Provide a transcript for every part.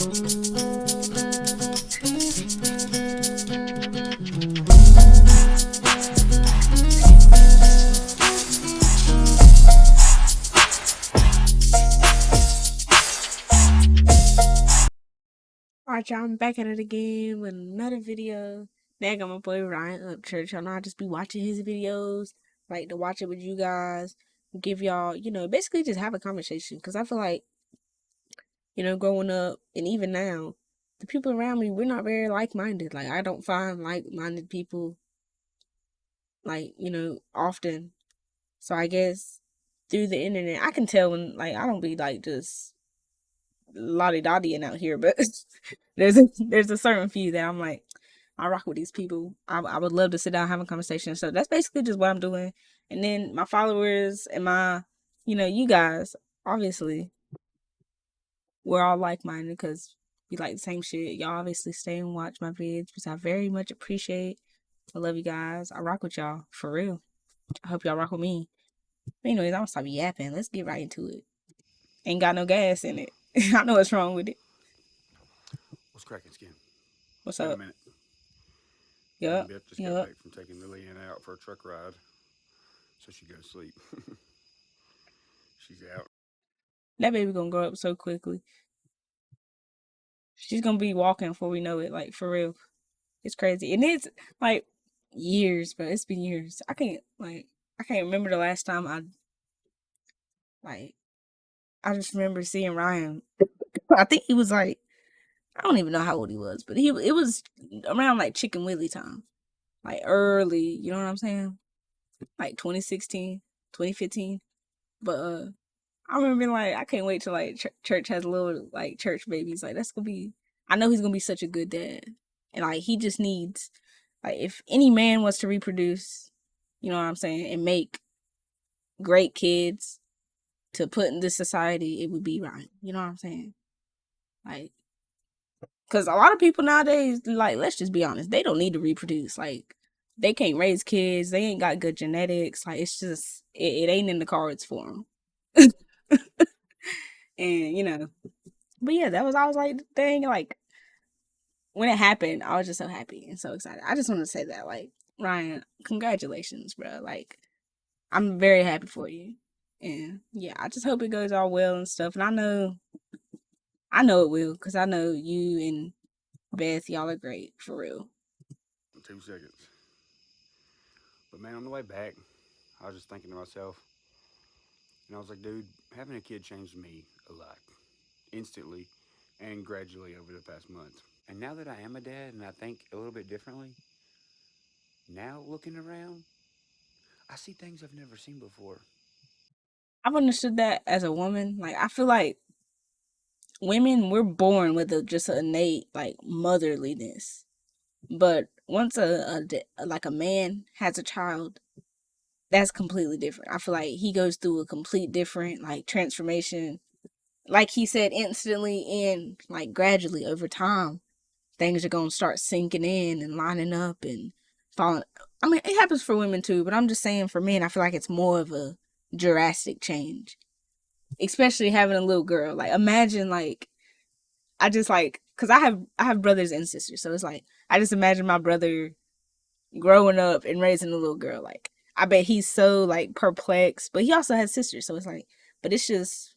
Alright, y'all, I'm back at it again with another video. Now I got my boy Ryan Upchurch. I know I just be watching his videos, like to watch it with you guys, give y'all, basically just have a conversation. Because I feel like, growing up and even now, the people around me, we're not very like minded. Like, I don't find like minded people, like, often. So I guess through the internet, I can tell when, like, I don't be like just lottie dottying out here, but there's a certain few that I'm like, I rock with these people. I would love to sit down and have a conversation. So that's basically just what I'm doing. And then my followers and my, you guys, obviously, we're all like minded because we like the same shit. Y'all obviously stay and watch my vids, which I very much appreciate. I love you guys. I rock with y'all for real. I hope y'all rock with me. But anyways, I'm gonna stop yapping. Let's get right into it. Ain't got no gas in it. I know what's wrong with it. What's cracking, Skin? What's Been a up? minute. Me and Yup. Beth just got Yup. back from taking Lily Ann out for a truck ride, so she goes to sleep. She's out. That baby gonna grow up so quickly. She's gonna be walking before we know it, like for real. It's crazy. And it's like years, but it's been years. I can't remember the last time like I just remember seeing Ryan. I think he was like I don't even know how old he was, but it was around like Chicken Willy time. Like early, you know what I'm saying? Like 2016, 2015. But I remember being like, I can't wait till like church has little like church babies. Like that's gonna be. I know he's gonna be such a good dad, and like he just needs like if any man was to reproduce, you know what I'm saying, and make great kids to put in this society, it would be Ryan. You know what I'm saying? Like, because a lot of people nowadays, like, let's just be honest, they don't need to reproduce. Like, they can't raise kids. They ain't got good genetics. Like, it's just it ain't in the cards for them. And but yeah, that was I was like the thing. Like when it happened, I was just so happy and so excited. I just want to say that, like Ryan, congratulations, bro. Like I'm very happy for you, and yeah, I just hope it goes all well and stuff. And I know it will, cause I know you and Beth, y'all are great for real. 2 seconds. But man, on the way back, I was just thinking to myself, and I was like, dude, having a kid changed me a lot, instantly and gradually over the past month. And now that I am a dad and I think a little bit differently, now looking around, I see things I've never seen before. I've understood that as a woman. Like I feel like women, we're born with a just an innate like motherliness, but once like a man has a child, that's completely different. I feel like he goes through a complete different like transformation. Like he said, instantly and like gradually over time, things are gonna start sinking in and lining up and falling. I mean, it happens for women too, but I'm just saying for men, I feel like it's more of a drastic change. Especially having a little girl. Like imagine like I just like because I have brothers and sisters, so it's like I just imagine my brother growing up and raising a little girl. Like I bet he's so like perplexed, but he also has sisters, so it's like, but it's just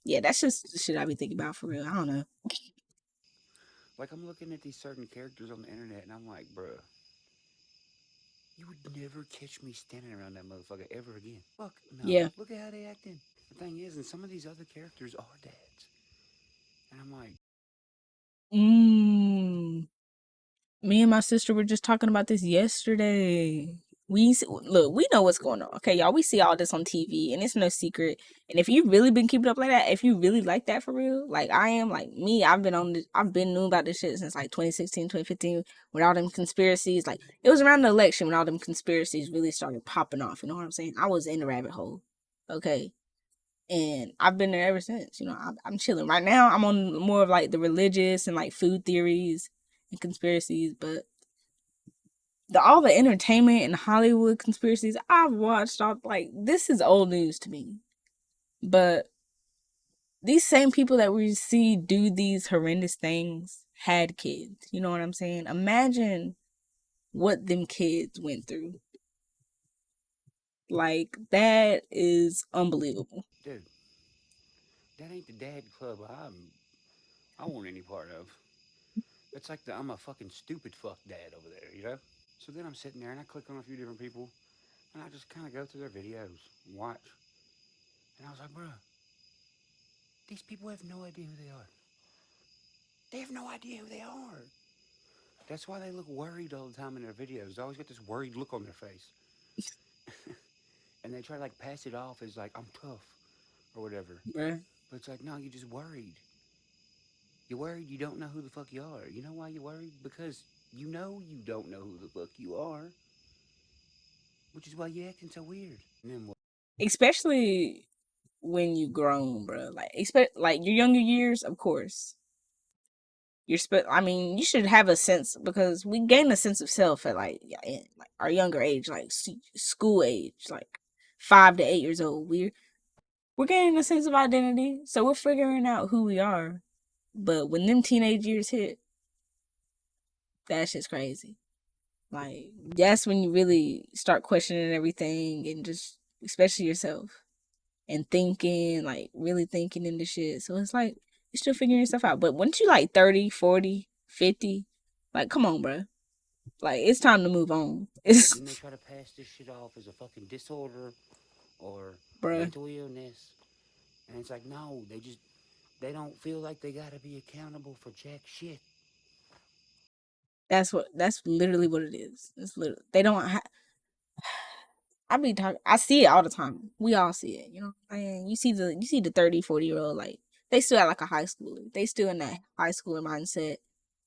yeah, that's just the shit I be thinking about for real. I don't know. Like, I'm looking at these certain characters on the internet and I'm like, bruh, you would never catch me standing around that motherfucker ever again. Fuck no. Yeah. Look at how they acting. The thing is, and some of these other characters are dads. And I'm like, Mm. Me and my sister were just talking about this yesterday. Look, we know what's going on. Okay, y'all, we see all this on TV and it's no secret. And if you've really been keeping up like that, if you really like that for real, like I am, like me, I've been knowing about this shit since like 2016, 2015, when all them conspiracies, like it was around the election when all them conspiracies really started popping off. You know what I'm saying? I was in the rabbit hole. Okay. And I've been there ever since. I'm chilling. Right now, I'm on more of like the religious and like food theories and conspiracies, but all the entertainment and Hollywood conspiracies I've watched, all like this is old news to me. But these same people that we see do these horrendous things had kids. You know what I'm saying? Imagine what them kids went through. Like, that is unbelievable. Dude, that ain't the dad club I want any part of. It's like I'm a fucking stupid fuck dad over there, you know? So then I'm sitting there and I click on a few different people and I just kind of go through their videos and watch. And I was like, bruh, these people have no idea who they are. They have no idea who they are. That's why they look worried all the time in their videos. They always got this worried look on their face. And they try to like pass it off as like, I'm tough or whatever. Bruh. But it's like, no, you're just worried. You're worried you don't know who the fuck you are. You know why you're worried? Because you know you don't know who the fuck you are. Which is why you're acting so weird. And then what? Especially when you grown, bro. Like, expect like your younger years, of course. I mean, you should have a sense because we gain a sense of self at like, yeah, in, like our younger age, like school age, like 5 to 8 years old. We're gaining a sense of identity, so we're figuring out who we are. But when them teenage years hit, that's just crazy. Like, that's when you really start questioning everything and just, especially yourself, and thinking, like, really thinking into shit. So it's like, you're still figuring yourself out. But once you like 30, 40, 50, like, come on, bro. Like, it's time to move on. It's, Then they try to pass this shit off as a fucking disorder or bruh, mental illness. And it's like, no, they don't feel like they gotta be accountable for jack shit. that's literally what it is. It's literally, they don't I see it all the time. We all see it, you know what I'm saying? You see the 30, 40 year old, like, they still act like a high schooler. They still in that high schooler mindset.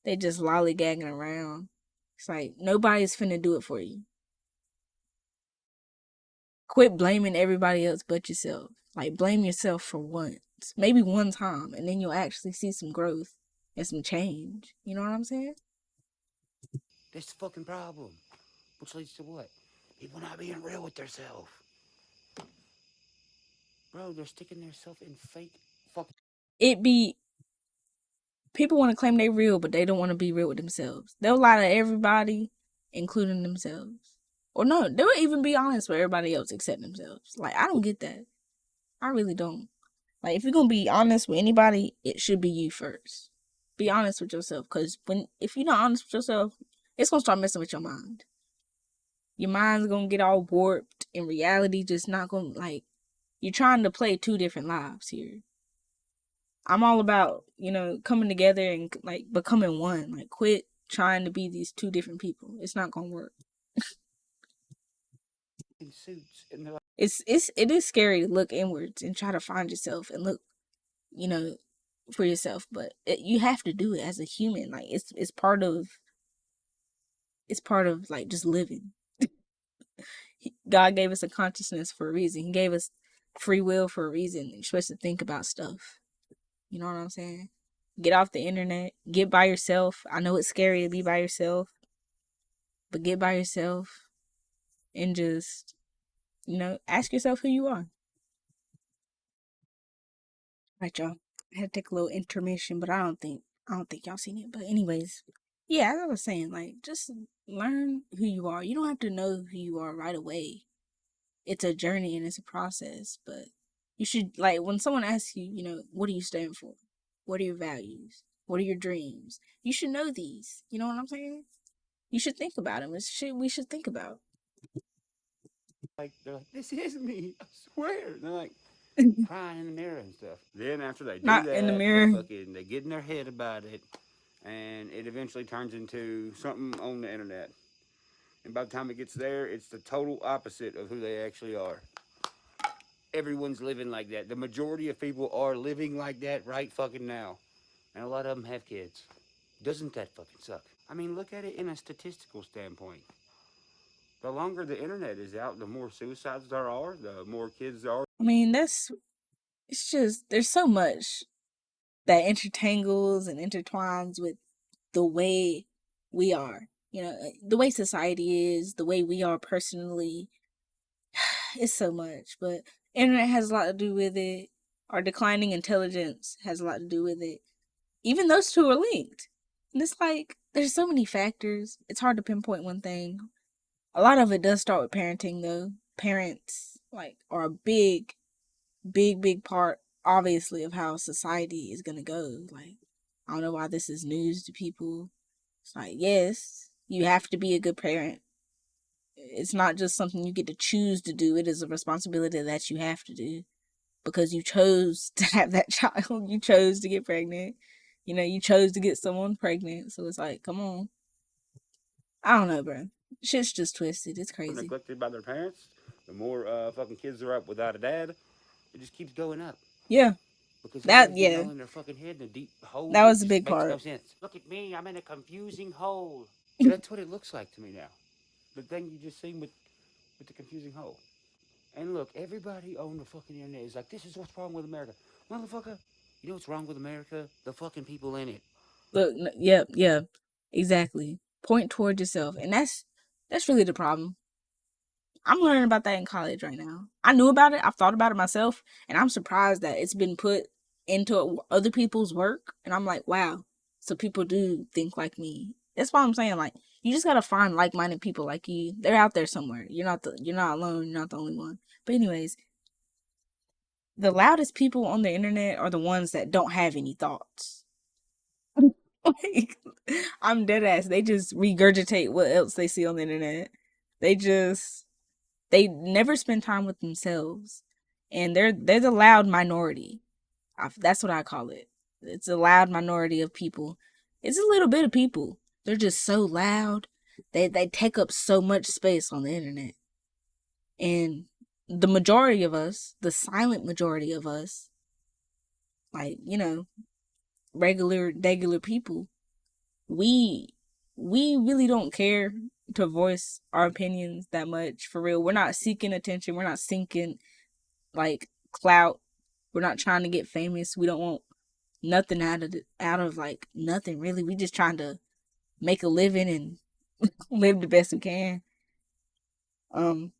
They just lollygagging around. It's like nobody's finna do it for you. Quit blaming everybody else but yourself. Like, blame yourself for once. Maybe one time, and then you'll actually see some growth and some change. You know what I'm saying? That's the fucking problem. Which leads to what? People not being real with themselves. Bro, they're sticking themselves in fake fucking. It be People want to claim they real, but they don't want to be real with themselves. They'll lie to everybody, including themselves. Or no, they'll even be honest with everybody else except themselves. Like, I don't get that. I really don't. Like, if you're gonna be honest with anybody, it should be you first. Be honest with yourself, because if you're not honest with yourself, it's gonna start messing with your mind. Your mind's gonna get all warped, and reality just not gonna, like, you're trying to play two different lives here. I'm all about, coming together and like becoming one. Like, quit trying to be these two different people. It's not gonna work. Suits. And they're like, It is scary to look inwards and try to find yourself and look, you know, for yourself. But you have to do it as a human. Like, it's part of like just living. God gave us a consciousness for a reason. He gave us free will for a reason. You're supposed to think about stuff. You know what I'm saying? Get off the internet. Get by yourself. I know it's scary to be by yourself, but get by yourself and just, ask yourself who you are. Right, y'all. I had to take a little intermission, but I don't think y'all seen it. But anyways, yeah, as I was saying, like, just learn who you are. You don't have to know who you are right away. It's a journey and it's a process, but you should, like, when someone asks you, what do you stand for? What are your values? What are your dreams? You should know these. You know what I'm saying? You should think about them. It's shit we should think about. they're like, this is me. I swear. And they're like crying in the mirror and stuff. Then after they do Not in the that, mirror. they get in their head about it, and it eventually turns into something on the internet. And by the time it gets there, it's the total opposite of who they actually are. Everyone's living like that. The majority of people are living like that right fucking now. And a lot of them have kids. Doesn't that fucking suck? I mean, look at it in a statistical standpoint. The longer the internet is out, the more suicides there are, the more kids there are. I mean, it's just, there's so much that intertangles and intertwines with the way we are. The way society is, the way we are personally. It's so much, but internet has a lot to do with it. Our declining intelligence has a lot to do with it. Even those two are linked. And it's like, there's so many factors. It's hard to pinpoint one thing. A lot of it does start with parenting, though. Parents, like, are a big part, obviously, of how society is gonna go. Like, I don't know why this is news to people. It's like, yes, you have to be a good parent. It's not just something you get to choose to do, it is a responsibility that you have to do because you chose to have that child. You chose to get pregnant. You know, you chose to get someone pregnant. So it's like, come on. I don't know, bro. Shit's just twisted. It's crazy. Neglected by their parents, the more fucking kids are up without a dad, it just keeps going up. Yeah. Because That, everybody's getting yeah. all in their fucking head in a deep hole That that was a just big makes no part. sense. Look at me, I'm in a confusing hole. And that's what it looks like to me now. The thing you just seen with the confusing hole. And look, everybody on the fucking internet is like, this is what's wrong with America. Motherfucker, you know what's wrong with America? The fucking people in it. Look, yeah, yeah. Exactly. Point toward yourself. And that's really the problem. I'm learning about that in college right now. I knew about it. I've thought about it myself, and I'm surprised that it's been put into other people's work. And I'm like, wow. So people do think like me. That's why I'm saying, like, you just gotta find like-minded people like you. They're out there somewhere. You're not alone. You're not the only one. But anyways, the loudest people on the internet are the ones that don't have any thoughts. Like, I'm dead ass. They just regurgitate what else they see on the internet. They just they never spend time with themselves, and they're the loud minority. That's what I call it. It's a loud minority of people. It's a little bit of people. They're just so loud. They take up so much space on the internet, and the majority of us, the silent majority of us, like regular people, we we really don't care to voice our opinions that much. For real, we're not seeking attention. We're not seeking like clout. We're not trying to get famous. We don't want nothing out of like nothing really. We just trying to make a living and live the best we can. Um,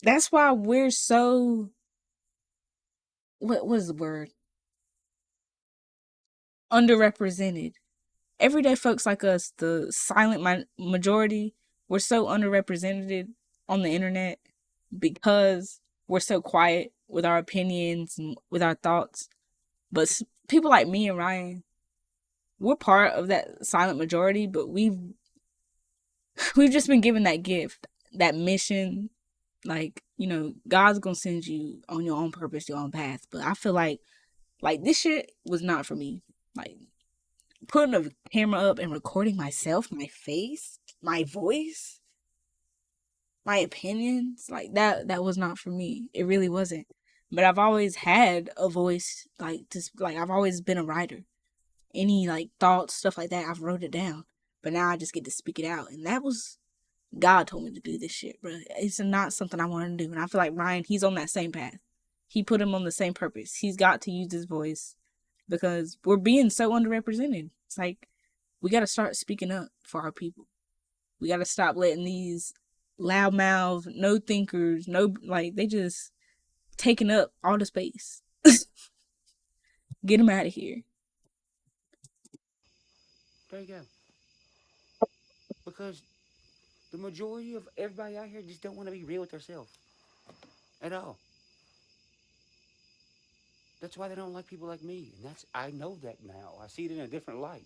that's why we're so what is the word? Underrepresented. Everyday folks like us, the silent majority, we're so underrepresented on the internet because we're so quiet with our opinions and with our thoughts. But people like me and Ryan, we're part of that silent majority, but we've just been given that gift, that mission. Like, God's gonna send you on your own purpose, your own path. But I feel like this shit was not for me. Like putting a camera up and recording myself, my face, my voice, my opinions, like that was not for me. It really wasn't. But I've always had a voice, like just like I've always been a writer. Any like thoughts, stuff like that, I've wrote it down. But now I just get to speak it out. And that was God told me to do this shit, bro. It's not something I want to do. And I feel like Ryan, he's on that same path. He put him on the same purpose. He's got to use his voice because we're being so underrepresented. It's like we got to start speaking up for our people. We got to stop letting these loudmouth, no thinkers, no, like, they just taking up all the space. Get them out of here. There you go. Because the majority of everybody out here just don't want to be real with themselves at all. That's why they don't like people like me. And I know that now. I see it in a different light.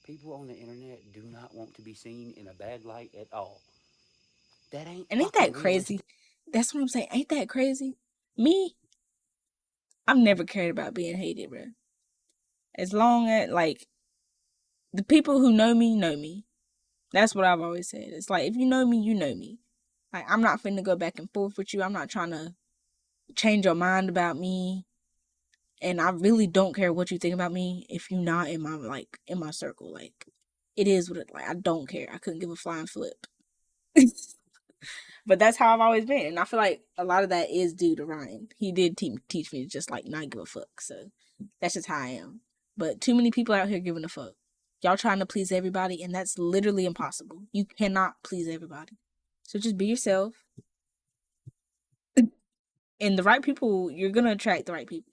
People on the internet do not want to be seen in a bad light at all. That ain't And ain't that fucking crazy? realistic. That's what I'm saying. Ain't that crazy? Me, I've never cared about being hated, bro. As long as, like, the people who know me know me. That's what I've always said. It's like, if you know me, you know me. Like, I'm not finna go back and forth with you. I'm not trying to change your mind about me. And I really don't care what you think about me if you're not in my circle. Like, it is what it, like, I don't care. I couldn't give a flying flip. But that's how I've always been. And I feel like a lot of that is due to Ryan. He did teach me to just like not give a fuck. So that's just how I am. But too many people out here giving a fuck. Y'all trying to please everybody, and that's literally impossible. You cannot please everybody. So just be yourself. And the right people, you're gonna attract the right people.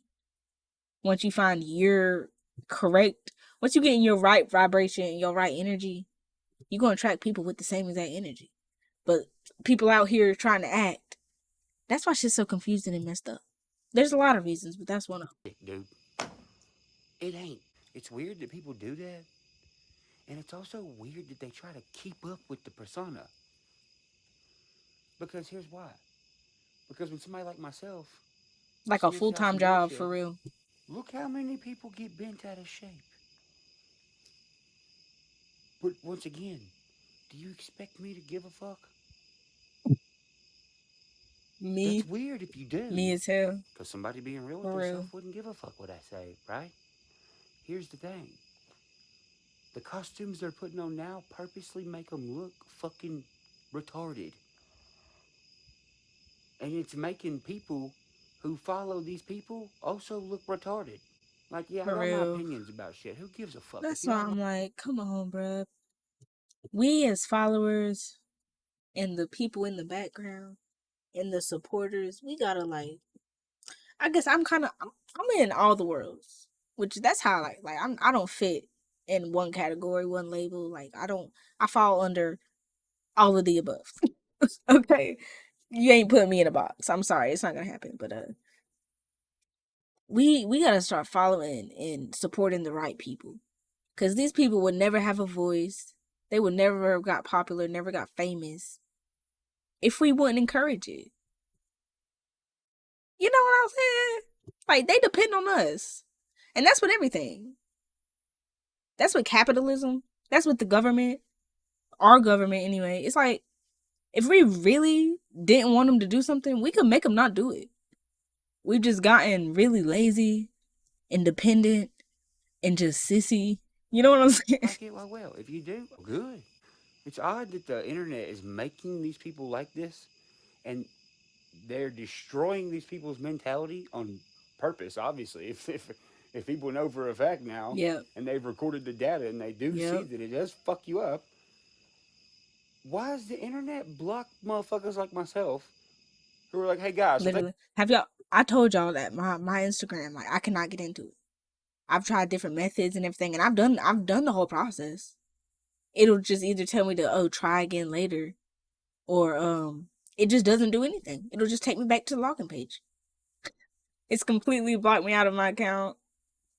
Once you find your correct, once you get in your right vibration, your right energy, you're gonna attract people with the same exact energy. But people out here trying to act, that's why shit's so confusing and messed up. There's a lot of reasons, but that's one of them. Dude, it ain't. It's weird that people do that, and it's also weird that they try to keep up with the persona. Because here's why. Because when somebody like myself Like a spits full out time some job for bullshit, real. look how many people get bent out of shape. But once again, do you expect me to give a fuck? Me, That's weird if you do. me as hell. Because somebody being real with For real. themselves wouldn't give a fuck what I say, right? Here's the thing. The costumes they're putting on now purposely make them look fucking retarded. And it's making people who follow these people also look retarded. Like, yeah, I For got my real. opinions about shit. Who gives a fuck? If That's why y'all I'm like, come on, bruh. We as followers and the people in the background and the supporters, we gotta like. I guess I'm in all the worlds, which that's how I don't fit in one category, one label. Like I fall under all of the above. Okay, you ain't putting me in a box. I'm sorry, it's not gonna happen. But we gotta start following and supporting the right people, because these people would never have a voice. They would never have got popular, never got famous if we wouldn't encourage it. You know what I'm saying? Like they depend on us. And that's with everything. That's with capitalism. That's with the government. Our government anyway. It's like if we really didn't want them to do something, we could make them not do it. We've just gotten really lazy, independent, and just sissy. You know what I'm saying? like it, well, if you do, good. It's odd that the internet is making these people like this, and they're destroying these people's mentality on purpose. Obviously, if people know for a fact now, Yep. and they've recorded the data, and they do see Yep. that it does fuck you up, why is the internet block motherfuckers like myself who are like, hey guys, if they Literally. Have y'all I told y'all that my Instagram, like I cannot get into it. I've tried different methods and everything, and I've done the whole process. It'll just either tell me to try again later, or it just doesn't do anything. It'll just take me back to the login page. It's completely blocked me out of my account.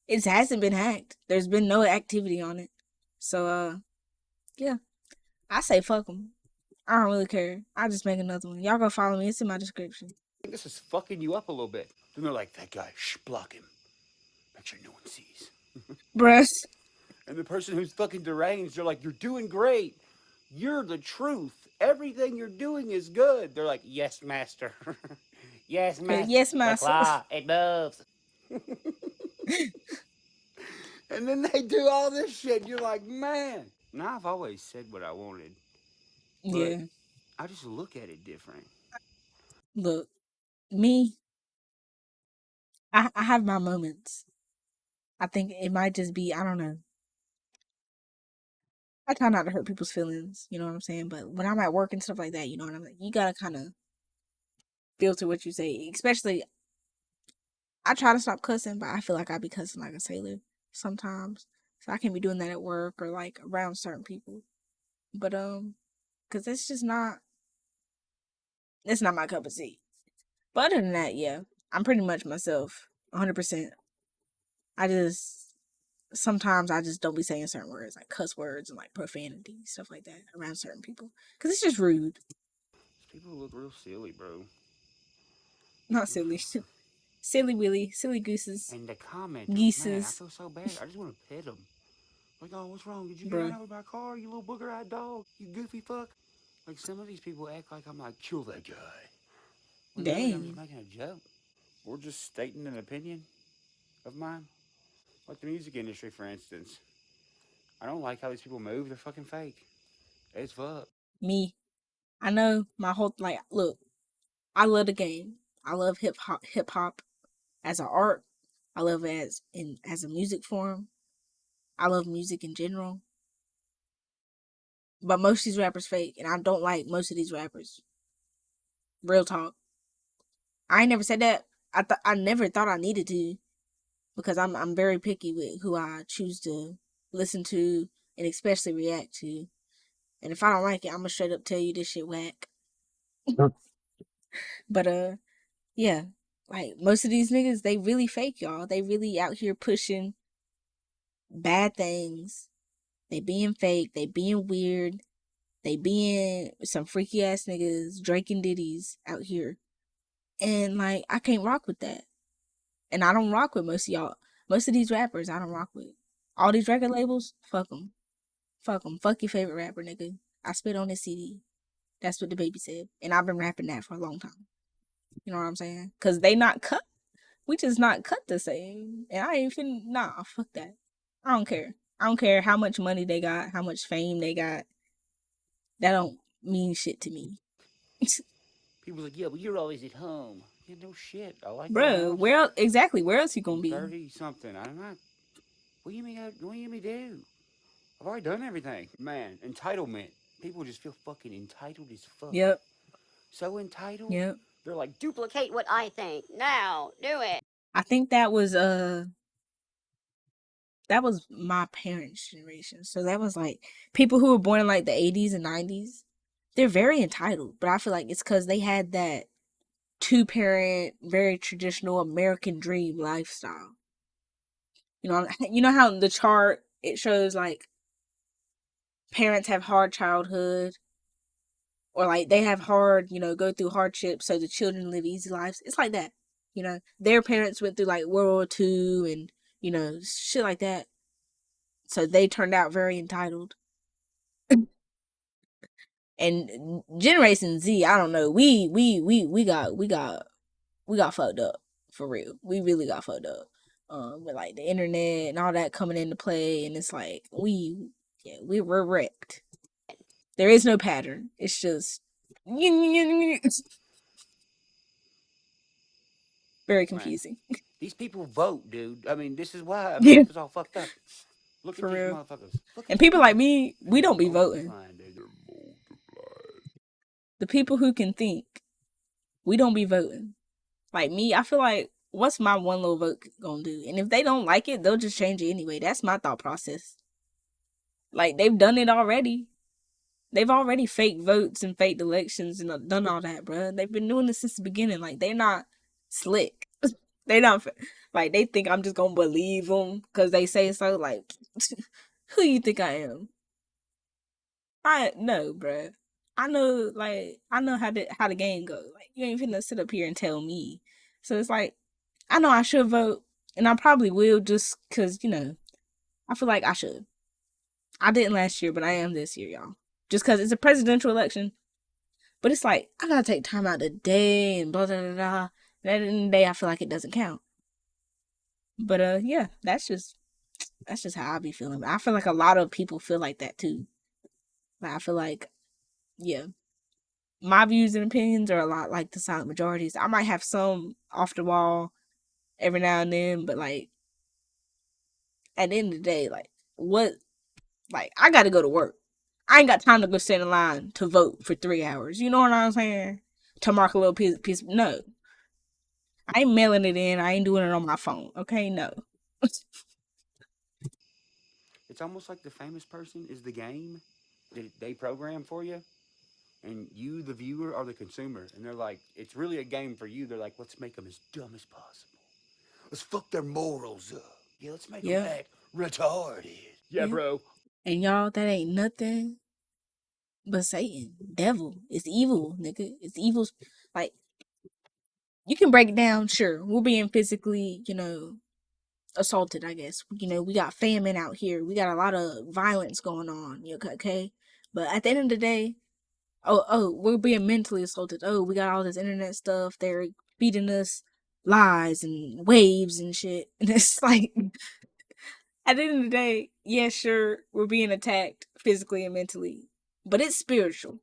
It hasn't been hacked. There's been no activity on it. So yeah, I say fuck them. I don't really care. I just make another one. Y'all go follow me. It's in my description. think this is fucking you up a little bit, then they're like, that guy, shh, block him. Make sure no one sees. Bruh. And the person who's fucking deranged, they're like, you're doing great. You're the truth. Everything you're doing is good. They're like, yes, master. yes, master. Yes, master. Reply. It moves. And then they do all this shit. You're like, man. Now, I've always said what I wanted, but Yeah. I just look at it different. Look, me, I have my moments. I think it might just be, I don't know. I try not to hurt people's feelings, you know what I'm saying? But when I'm at work and stuff like that, you know what I'm like, you gotta kind of filter what you say. Especially, I try to stop cussing, but I feel like I be cussing like a sailor sometimes. So I can't be doing that at work or like around certain people. But cause it's not my cup of tea. But other than that, yeah, I'm pretty much myself, 100%. I just sometimes I just don't be saying certain words like cuss words and like profanity stuff like that around certain people because it's just rude. People look real silly, bro. Not silly, silly willy, silly gooses, And the commenters, man, I geeses, feel so bad. I just want to pet them. Like, oh, what's wrong? Did you get run bruh. over by a car, you little booger-eyed dog? You goofy fuck. Like, some of these people act like I'm like, kill that guy. When really, I'm just Dang, making a joke. Or just stating an opinion of mine. Like the music industry, for instance. I don't like how these people move. They're fucking fake. It's fuck. me. I know my whole like. Look, I love the game. I love hip hop as an art. I love it as a music form. I love music in general. But most of these rappers fake, and I don't like most of these rappers. Real talk. I ain't never said that. I never thought I needed to because I'm very picky with who I choose to listen to and especially react to. And if I don't like it, I'm gonna straight up tell you this shit whack. But yeah, like most of these niggas, they really fake, y'all. They really out here pushing bad things. They being fake. They being weird. They being some freaky ass niggas, Drake and Diddy's out here. And like, I can't rock with that. And I don't rock with most of y'all. Most of these rappers, I don't rock with. All these record labels, fuck them. Fuck them. Fuck your favorite rapper, nigga. I spit on his CD. That's what the baby said. And I've been rapping that for a long time. You know what I'm saying? Because they not cut. We just not cut the same. And I ain't finna, nah, fuck that. I don't care. I don't care how much money they got, how much fame they got. That don't mean shit to me. People like, yeah, but you're always at home. Yeah, no shit. I like the Bro, house. where exactly? Where else you gonna I'm be? 30 something. I'm not. What do you mean? What do you mean do? I've already done everything. Man, entitlement. People just feel fucking entitled as fuck. Yep. So entitled. Yep. They're like, duplicate what I think. Now, do it. I think that was my parents' generation. So that was like people who were born in like the 80s and 90s. They're very entitled, but I feel like it's cuz they had that two-parent, very traditional American dream lifestyle. You know how the chart it shows like parents have hard childhood or like they have hard, go through hardships so the children live easy lives. It's like that. Their parents went through like World War II and, shit like that. So they turned out very entitled. And Generation Z, I don't know. We got fucked up for real. We really got fucked up. With like the internet and all that coming into play, and it's like we were wrecked. There is no pattern. It's just very Man, confusing. these people vote, dude. I mean, this is why Yeah, America's all fucked up. Look at for these real. motherfuckers. Look And at people look like at, me, and we they're don't be voting. multiplying, dude. They're multiplying. The people who can think, we don't be voting. Like me, I feel like what's my one little vote gonna do? And if they don't like it, they'll just change it anyway. That's my thought process. Like they've done it already. They've already faked votes and faked elections and done all that, bro. They've been doing this since the beginning. Like they're not slick. They not like they think I'm just gonna believe them because they say so. Like, who you think I am? I no, bro. I know how the game go. Like, you ain't finna sit up here and tell me. So it's like, I know I should vote, and I probably will just because I feel like I should. I didn't last year, but I am this year, y'all. Just because it's a presidential election. But it's like I gotta take time out of the day and blah blah blah blah. And at the end of the day, I feel like it doesn't count. But yeah, that's just how I be feeling. I feel like a lot of people feel like that too. Like I feel like, yeah, my views and opinions are a lot like the silent majorities. I might have some off the wall every now and then, but like at the end of the day, like what, like I got to go to work. I ain't got time to go stand in line to vote for 3 hours. You know what I'm saying? To mark a little piece. No, I ain't mailing it in. I ain't doing it on my phone. Okay, no. It's almost like the famous person is the game that they program for you, and you, the viewer, are the consumer. And they're like, it's really a game for you. They're like, let's make them as dumb as possible. Let's fuck their morals up. Yeah, let's make them Yeah, act retarded. Yeah, yeah. bro. And y'all, that ain't nothing but Satan, devil. It's evil, nigga. It's evil. Like you can break it down. Sure, we're being physically, assaulted. I guess we got famine out here. We got a lot of violence going on. Okay, but at the end of the day, oh, we're being mentally assaulted. Oh, we got all this internet stuff. They're feeding us lies and waves and shit. And it's like at the end of the day, yeah, sure, we're being attacked physically and mentally, but it's spiritual.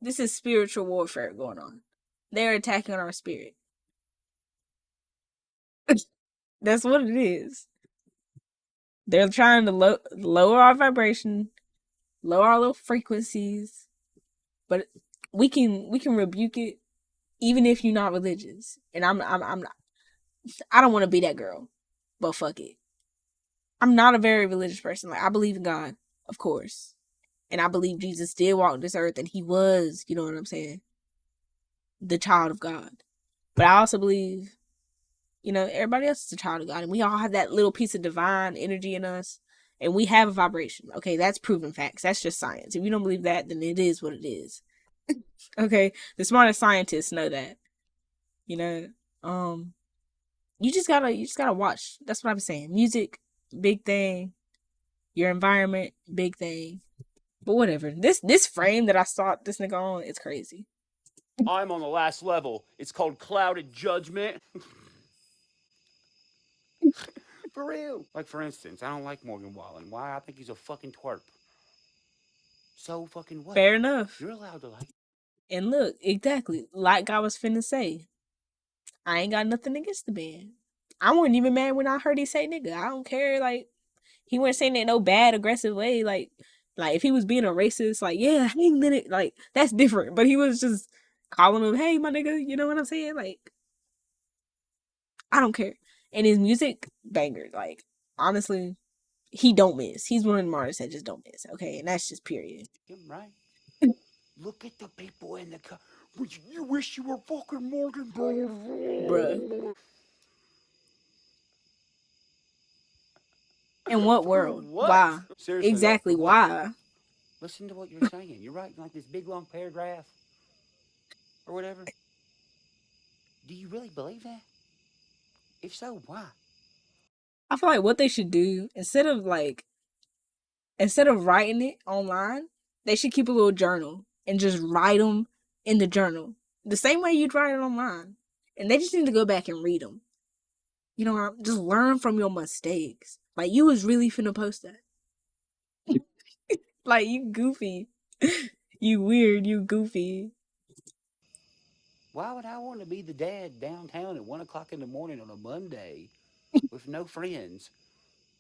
This is spiritual warfare going on. They're attacking our spirit. That's what it is. They're trying to lower our vibration, lower our little frequencies, but we can rebuke it even if you're not religious. And I'm not, I don't want to be that girl, but fuck it. I'm not a very religious person. Like I believe in God, of course, and I believe Jesus did walk this earth, and he was, you know what I'm saying, the child of God. But I also believe, everybody else is a child of God, and we all have that little piece of divine energy in us, and we have a vibration. Okay, that's proven facts. That's just science. If you don't believe that, then it is what it is. Okay, the smartest scientists know that. You know, um, you just gotta watch. That's what I'm saying. Music, big thing. Your environment, big thing. But whatever. This frame that I saw this nigga on, it's crazy. I'm on the last level. It's called clouded judgment. For real. Like, for instance, I don't like Morgan Wallen. Why? I think he's a fucking twerp. So fucking what? Fair enough. You're allowed to like. And look, exactly like I was finna say, I ain't got nothing against the man. I wasn't even mad when I heard he say nigga. I don't care. Like he wasn't saying it in no bad, aggressive way. Like if he was being a racist, like yeah, hey nigga, like that's different. But he was just calling him, hey my nigga. You know what I'm saying? Like I don't care. And his music banger. Like honestly, he don't miss. He's one of the artists that just don't miss. Okay, and that's just period. Him, right? Look at the people in the car. You wish you were fucking Morgan, Bruh. bro. In what For world? what? Why? Seriously though, for Exactly. what? Why? Listen to what you're saying. You're writing like this big long paragraph or whatever. Do you really believe that? If so, why? I feel like what they should do instead of writing it online, they should keep a little journal and just write them in the journal the same way you'd write it online. And they just need to go back and read them. Just learn from your mistakes. Like you was really finna post that. Like you goofy, you weird, you goofy. Why would I want to be the dad downtown at 1 o'clock in the morning on a Monday with no friends,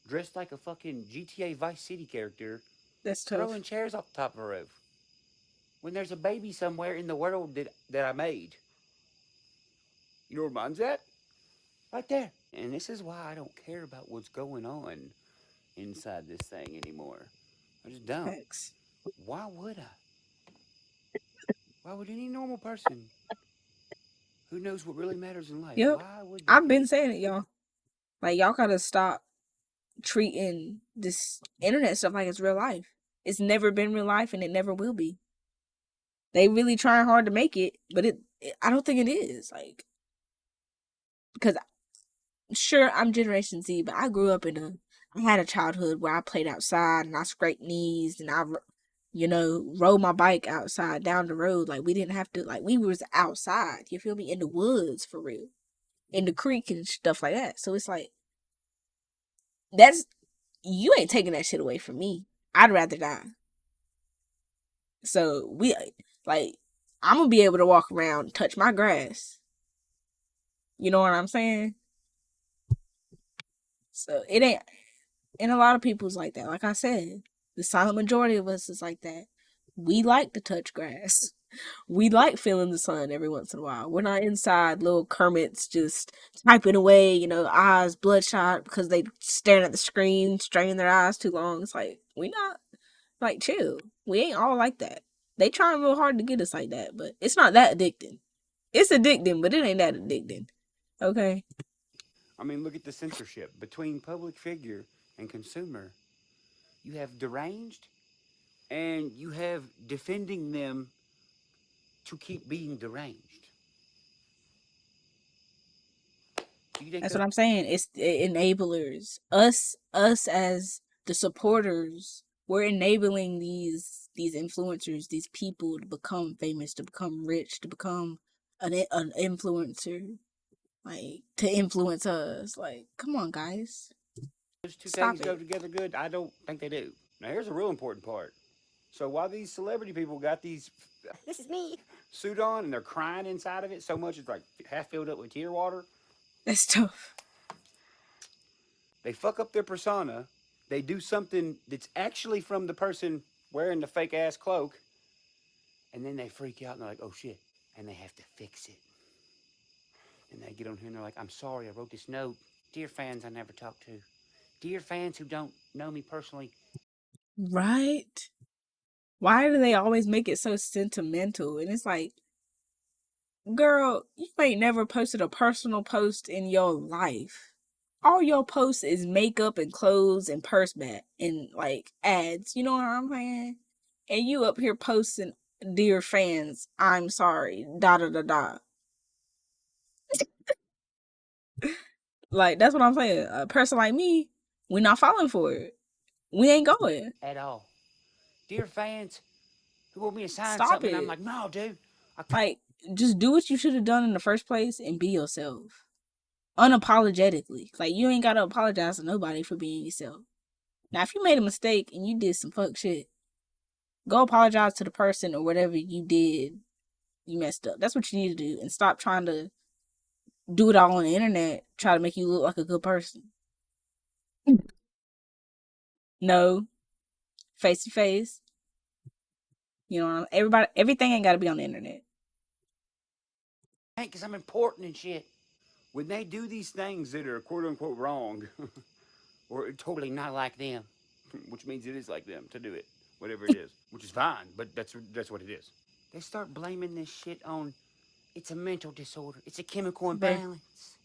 dressed like a fucking GTA Vice City character, That's throwing tough. chairs off the top of a roof when there's a baby somewhere in the world that I made? You know where mine's at? Right there. And this is why I don't care about what's going on inside this thing anymore. I just don't. Facts. Why would I? Why would any normal person who knows what really matters in life, Yep. why would I've they? been saying it, y'all. Like y'all gotta stop treating this internet stuff like it's real life. It's never been real life and it never will be. They really trying hard to make it, but I don't think it is. Like because sure I'm Generation Z, but I had a childhood where I played outside and I scraped knees and rode my bike outside down the road. Like we didn't have to like we was outside. You feel me? In the woods for real, in the creek and stuff like that. So it's like that's you ain't taking that shit away from me. I'd rather die. So like I'm gonna be able to walk around, touch my grass. You know what I'm saying? So it ain't, and a lot of people's like that. Like I said, the silent majority of us is like that. We like to touch grass. We like feeling the sun every once in a while. We're not inside little Kermits just typing away, eyes bloodshot because they staring at the screen, straining their eyes too long. It's like we not like chill. We ain't all like that. They trying real hard to get us like that, but it's not that addicting. It's addicting, but it ain't that addicting. Okay? I mean, look at the censorship between public figure and consumer. You have deranged and you have defending them to keep being deranged. Do you think That's those what I'm saying. It's enablers. Us as the supporters, we're enabling these influencers, these people to become famous, to become rich, to become an influencer, like to influence us. Like, come on, guys, two things stop go it. together good? I don't think they do. Now, here's a real important part. So while these celebrity people got these this is me suit on and they're crying inside of it so much it's like half filled up with tear water, That's tough. they fuck up their persona. They do something that's actually from the person wearing the fake ass cloak, and then they freak out and they're like, "Oh shit!" and they have to fix it. And they get on here and they're like, I'm sorry, I wrote this note. Dear fans I never talked to. Dear fans who don't know me personally. Right? Why do they always make it so sentimental? And it's like, girl, you ain't never posted a personal post in your life. All your posts is makeup and clothes and purse bag and like ads. You know what I'm saying? And you up here posting, dear fans, I'm sorry, da da da da. Like that's what I'm saying. A person like me, we not falling for it. We ain't going. At all. Dear fans who want me to sign Stop something, and I'm it. like, no, dude. Like, just do what you should have done in the first place and be yourself. Unapologetically. Like, you ain't gotta apologize to nobody for being yourself. Now, if you made a mistake and you did some fuck shit, go apologize to the person or whatever you did, you messed up. That's what you need to do. And stop trying to do it all on the internet, try to make you look like a good person. No, face to face. You know, everything ain't gotta be on the internet. Because I'm important and shit. When they do these things that are quote unquote wrong, or totally not like them, which means it is like them to do it, whatever it is, which is fine, but that's what it is. They start blaming this shit on it's a mental disorder, it's a chemical Bruh, imbalance,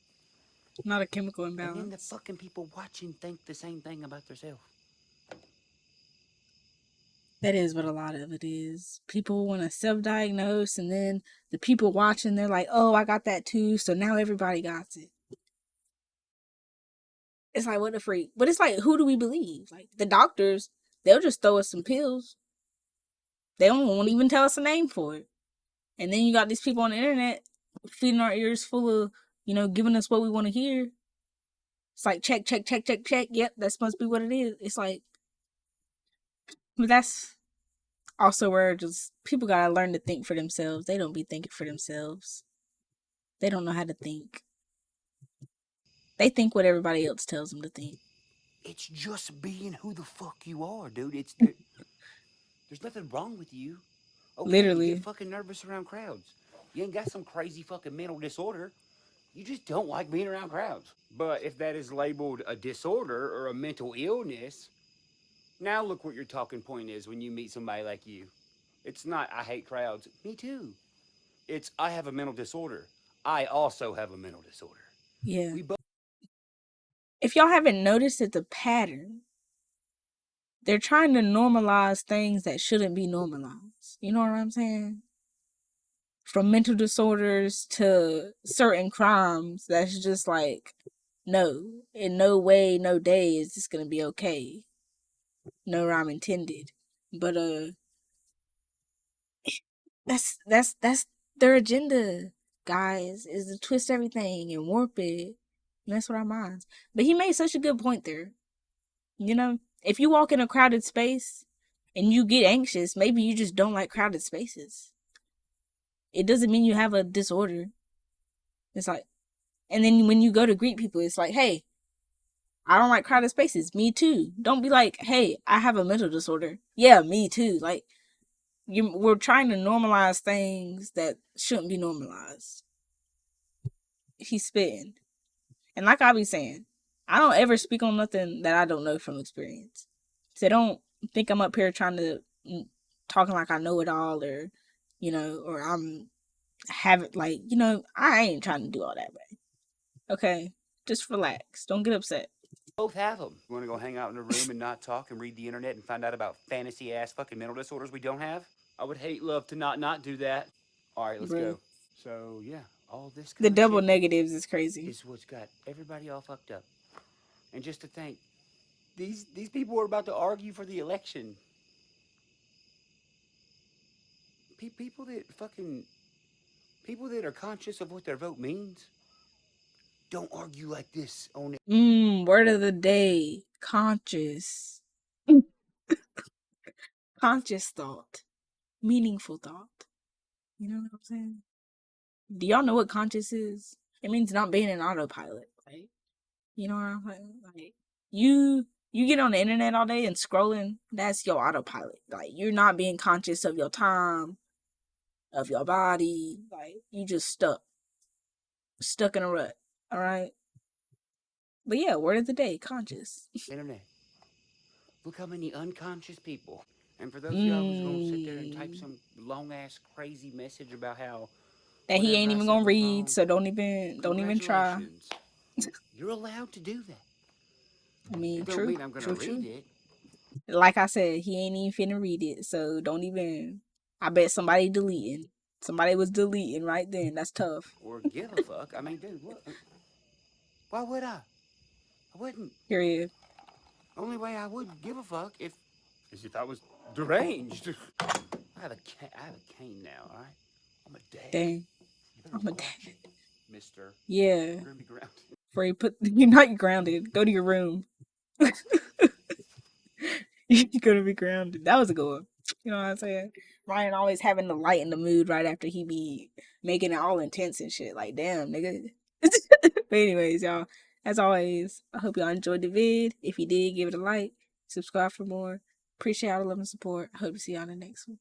not a chemical and then the imbalance. fucking people watching think the same thing about themselves. That is what a lot of it is. People want to self diagnose, and then the people watching, they're like, oh, I got that too. So now everybody got it. It's like, what a freak. But it's like, who do we believe? Like, the doctors, they'll just throw us some pills. They won't even tell us a name for it. And then you got these people on the internet feeding our ears full of, giving us what we want to hear. It's like, check, check, check, check, check. Yep, that must be what it is. It's like, but that's also where just people gotta learn to think for themselves. They don't be thinking for themselves. They don't know how to think. They think what everybody else tells them to think. It's just being who the fuck you are, dude. There's nothing wrong with you. Okay, you get Literally. fucking nervous around crowds. You ain't got some crazy fucking mental disorder. You just don't like being around crowds. But if that is labeled a disorder or a mental illness, now look what your talking point is when you meet somebody like you. It's not, I hate crowds. Me too. It's, I have a mental disorder. I also have a mental disorder. Yeah. We both. If y'all haven't noticed it's a pattern, they're trying to normalize things that shouldn't be normalized. You know what I'm saying? From mental disorders to certain crimes that's just like, no, in no way, no day is this gonna be okay. No rhyme intended. But that's their agenda, guys, is to twist everything and warp it, mess with our minds. But he made such a good point there. If you walk in a crowded space and you get anxious, maybe you just don't like crowded spaces. It doesn't mean you have a disorder. It's like, and then when you go to greet people, it's like, hey, I don't like crowded spaces. Me too. Don't be like, hey, I have a mental disorder. Yeah, me too. Like, we're trying to normalize things that shouldn't be normalized. He's spitting. And like I be saying, I don't ever speak on nothing that I don't know from experience. So don't think I'm up here trying to talking like I know it all, or or I'm having like I ain't trying to do all that, man. Okay, just relax. Don't get upset. Both have them. You want to go hang out in a room and not talk and read the internet and find out about fantasy ass fucking mental disorders we don't have? I would hate love to not do that. All right, let's Bro, go. So yeah, all this the kind of double shit negatives is crazy. is what's got everybody all fucked up. And just to think, these people are about to argue for the election. People that fucking people that are conscious of what their vote means don't argue like this on it. Word of the day: conscious, conscious thought, meaningful thought. You know what I'm saying? Do y'all know what conscious is? It means not being an autopilot. Like, you know what I'm saying? Like, you get on the internet all day and scrolling, that's your autopilot. Like, you're not being conscious of your time. of your body. Like you just stuck in a rut. All right. But yeah, word of the day, conscious. Internet. Look how many unconscious people. And for those of y'all who's gonna sit there and type Mm, some long ass crazy message about how that he whatever ain't I even said gonna was read, wrong, so don't even try. congratulations. You're allowed to do that. I mean, It don't true, mean I'm gonna true, read true. it Like I said, he ain't even finna read it, so don't even. I bet somebody deleting. Somebody was deleting right then. That's tough. or give a fuck. I mean, dude, what? Why would I? I wouldn't. Period. Only way I would give a fuck is if I was deranged. I have a cane now. All right, I'm a dad. Dang, You better I'm a watch dad. it, Mister. Yeah, You're gonna be grounded. before you put you're not grounded. Go to your room. You're gonna be grounded. That was a good one. You know what I'm saying? Ryan always having the light in the mood right after he be making it all intense and shit. Like, damn, nigga. But anyways, y'all, as always, I hope y'all enjoyed the vid. If you did, give it a like, subscribe for more. Appreciate all the love and support. I hope to see y'all in the next one.